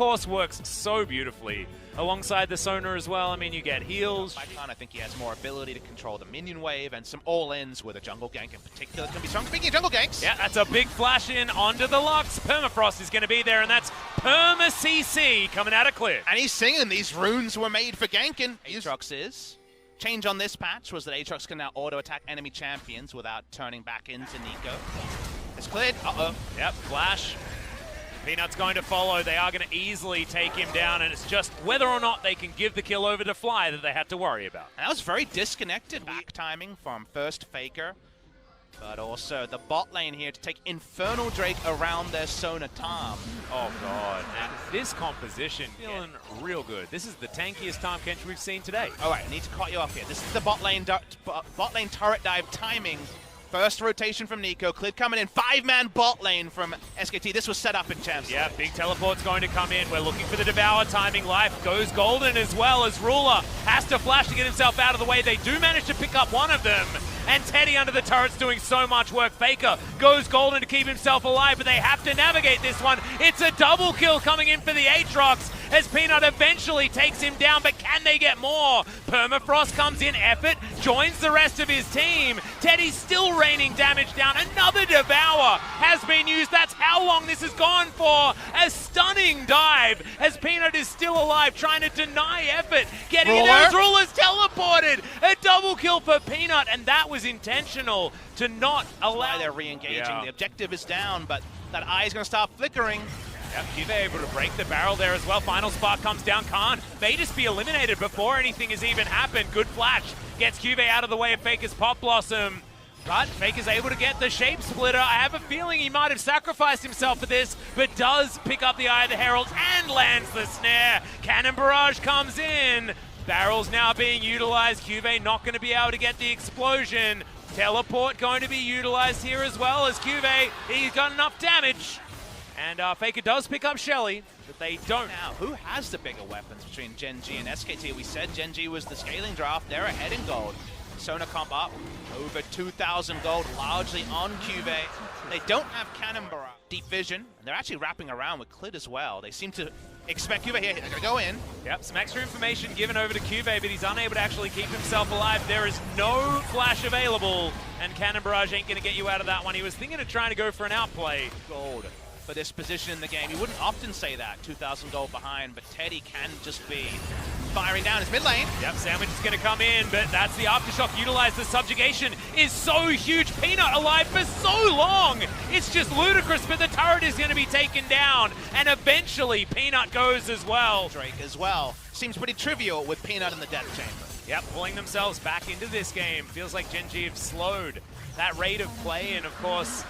course, works so beautifully alongside the Sonar as well. I mean, you get heals. I think he has more ability to control the minion wave, and some all-ins with a jungle gank in particular can be strong. Speaking of jungle ganks, yeah, that's a big flash in onto the Lux. Permafrost is going to be there, and that's Perma CC coming out of clear. And he's singing these runes were made for ganking. Aatrox is. Change on this patch was that Aatrox can now auto-attack enemy champions without turning back into Neeko. It's cleared. Uh-oh. Yep, flash. Peanut's going to follow. They are going to easily take him down, and it's just whether or not they can give the kill over to Fly that they had to worry about. And that was very disconnected back timing from first Faker, but also the bot lane here to take Infernal Drake around their Sona Tom. Oh, God. And this composition feeling real good. This is the tankiest Tahm Kench we've seen today. All right, I need to cut you off here. This is the bot lane turret dive timing. First rotation from Neeko. Clid coming in. 5-man bot lane from SKT. This was set up in champs. Yeah, big teleport's going to come in. We're looking for the Devour timing. Life goes golden as well as Ruler has to flash to get himself out of the way. They do manage to pick up one of them. And Teddy under the turret's doing so much work. Faker goes golden to keep himself alive, but they have to navigate this one. It's a double kill coming in for the Aatrox as Peanut eventually takes him down, but can they get more? Permafrost comes in, effort, joins the rest of his team. Teddy's still raining damage down. Another Devour has been used. That's how long this has gone for. A stunning dive as Peanut is still alive, trying to deny effort. Getting in there as Ruler's teleported. A double kill for Peanut, and that was intentional to not allow. They're re-engaging. Yeah. The objective is down, but that eye is going to start flickering. Yep, Cuvée able to break the barrel there as well. Final spark comes down. Khan may just be eliminated before anything has even happened. Good flash gets Cuvée out of the way of Faker's Pop Blossom. But Faker's able to get the Shape Splitter. I have a feeling he might have sacrificed himself for this, but does pick up the Eye of the Herald and lands the snare. Cannon Barrage comes in. Barrel's now being utilized. Cuvée not going to be able to get the explosion. Teleport going to be utilized here as well as Cuvée. He's got enough damage. And Faker does pick up Shelly, but they don't. Now, who has the bigger weapons between Gen.G and SKT? We said Gen.G was the scaling draft. They're ahead in gold. Sona comp up, over 2,000 gold, largely on Cuvée. They don't have Cannon Barrage. Deep Vision, and they're actually wrapping around with Clid as well. They seem to expect Cuvée here. They're going to go in. Yep, some extra information given over to Cuvée, but he's unable to actually keep himself alive. There is no flash available, and Cannon Barrage ain't going to get you out of that one. He was thinking of trying to go for an outplay. Gold for this position in the game. You wouldn't often say that, 2,000 gold behind, but Teddy can just be firing down his mid lane. Yep, Sandwich is going to come in, but that's the Aftershock utilized. The subjugation is so huge. Peanut alive for so long. It's just ludicrous, but the turret is going to be taken down, and eventually Peanut goes as well. Drake as well. Seems pretty trivial with Peanut in the death chamber. Yep, pulling themselves back into this game. Feels like Gen.G have slowed that rate of play, and of course,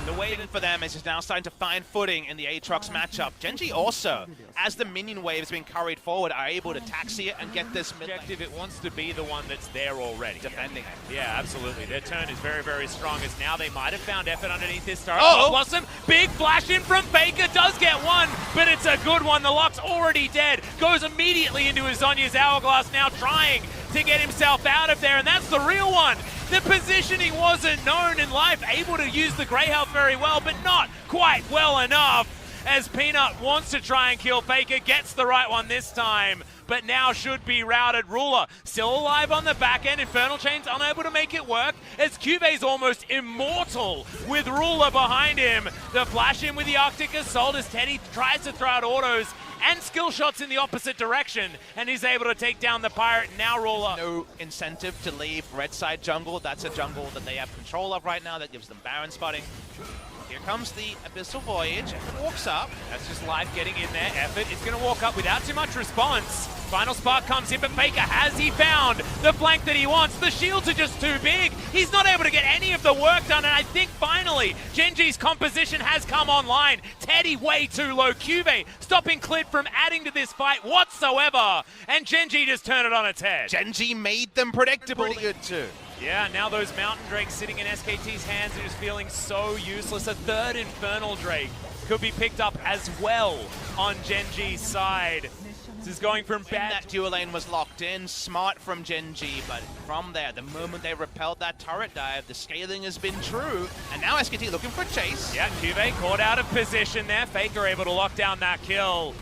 the waiting for them is just now starting to find footing in the Aatrox matchup. Gen.G also, as the minion wave has been carried forward, are able to taxi it and get this mid lane. Objective, it wants to be the one that's there already. Defending it. Yeah, absolutely. Their turn is very, very strong, as now they might have found effort underneath this turret. Oh! Blossom, big flash in from Faker, does get one, but it's a good one. The Lock's already dead. Goes immediately into his Zonya's Hourglass, now trying to get himself out of there, and that's the real one. The positioning wasn't known in Life, able to use the Grey Health very well, but not quite well enough, as Peanut wants to try and kill Faker, gets the right one this time, but now should be routed. Ruler still alive on the back end. Infernal Chain's unable to make it work, as Cuvé's almost immortal with Ruler behind him. The flash in with the Arctic Assault as Teddy tries to throw out autos and skill shots in the opposite direction, and he's able to take down the Pirate. Now Ruler. No incentive to leave red side jungle. That's a jungle that they have control of right now. That gives them Baron spotting. Here comes the Abyssal Voyage. Effort walks up. That's just Life getting in there. Effort is going to walk up without too much response. Final spark comes in, but Faker, has he found the flank that he wants? The shields are just too big. He's not able to get any of the work done, and I think finally Gen.G's composition has come online. Teddy way too low. Cuvée stopping Clid from adding to this fight whatsoever, and Gen.G just turned it on its head. Gen.G made them predictable. Pretty good too. Yeah, now those Mountain Drakes sitting in SKT's hands are just feeling so useless. A third Infernal Drake could be picked up as well on Gen.G's side. This is going from bad. That dual lane was locked in. Smart from Gen.G, but from there, the moment they repelled that turret dive, the scaling has been true. And now SKT looking for a chase. Yeah, Cuvée caught out of position there. Faker able to lock down that kill.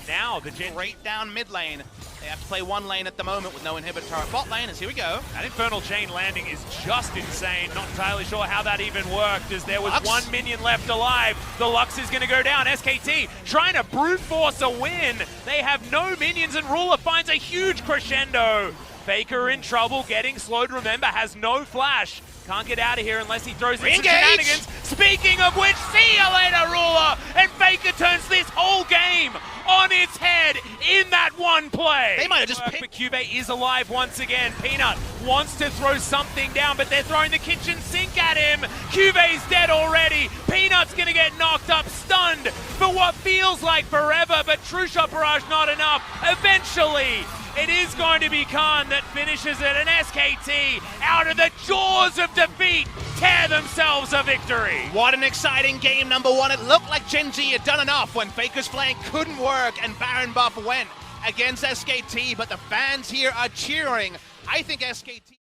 now the Gen Right down mid lane. They have to play one lane at the moment with no inhibitor. Bot lane, as here we go. That Infernal Chain landing is just insane. Not entirely sure how that even worked, as there was Lux. one minion left alive. The Lux is going to go down. SKT trying to brute force a win. They have no minions, and Ruler finds a huge crescendo. Faker in trouble, getting slowed. Remember, has no flash. Can't get out of here unless he throws in some shenanigans. Speaking of which, see you later, Ruler! And Faker turns this whole game on its head in that one play. They might have just But picked... Cuvée is alive once again. Peanut wants to throw something down, but they're throwing the kitchen sink at him. Cuvé's dead already. Peanut's gonna get knocked up, stunned for what feels like forever, but True Shot Barrage not enough. Eventually, it is going to be Khan that finishes it, and SKT, out of the jaws of defeat, tear themselves a victory. What an exciting game, number one. It looked like Gen.G had done enough when Faker's flank couldn't work and Baron buff went against SKT, but the fans here are cheering. I think SKT...